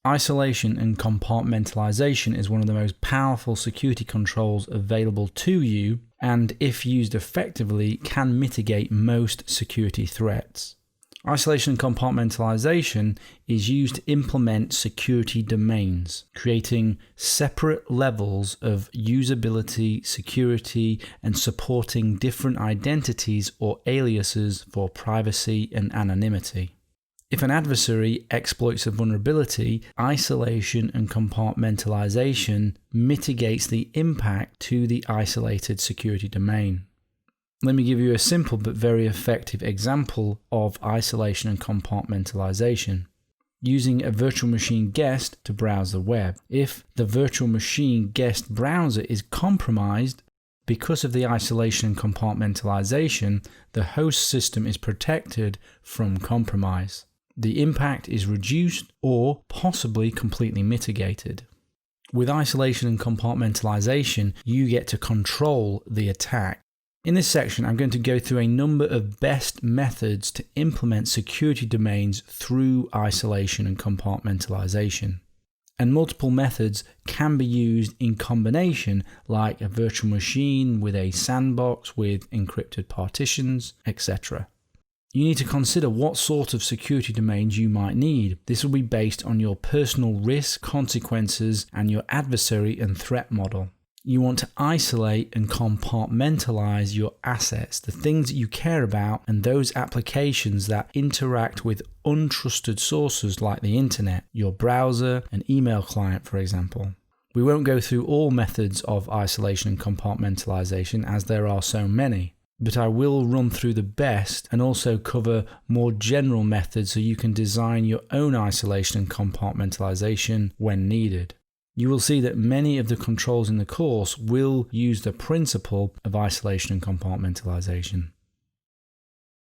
Isolation and compartmentalization is one of the most powerful security controls available to you, and if used effectively, can mitigate most security threats. Isolation and compartmentalization is used to implement security domains, creating separate levels of usability, security, and supporting different identities or aliases for privacy and anonymity. If an adversary exploits a vulnerability, isolation and compartmentalization mitigates the impact to the isolated security domain. Let me give you a simple but very effective example of isolation and compartmentalization. Using a virtual machine guest to browse the web. If the virtual machine guest browser is compromised, because of the isolation and compartmentalization, the host system is protected from compromise. The impact is reduced or possibly completely mitigated. With isolation and compartmentalization, you get to control the attack. In this section, I'm going to go through a number of best methods to implement security domains through isolation and compartmentalization. And multiple methods can be used in combination, like a virtual machine with a sandbox with encrypted partitions, etc. You need to consider what sort of security domains you might need. This will be based on your personal risk, consequences, and your adversary and threat model. You want to isolate and compartmentalize your assets, the things that you care about, and those applications that interact with untrusted sources like the internet, your browser, an email client, for example. We won't go through all methods of isolation and compartmentalization as there are so many, but I will run through the best and also cover more general methods so you can design your own isolation and compartmentalization when needed. You will see that many of the controls in the course will use the principle of isolation and compartmentalization.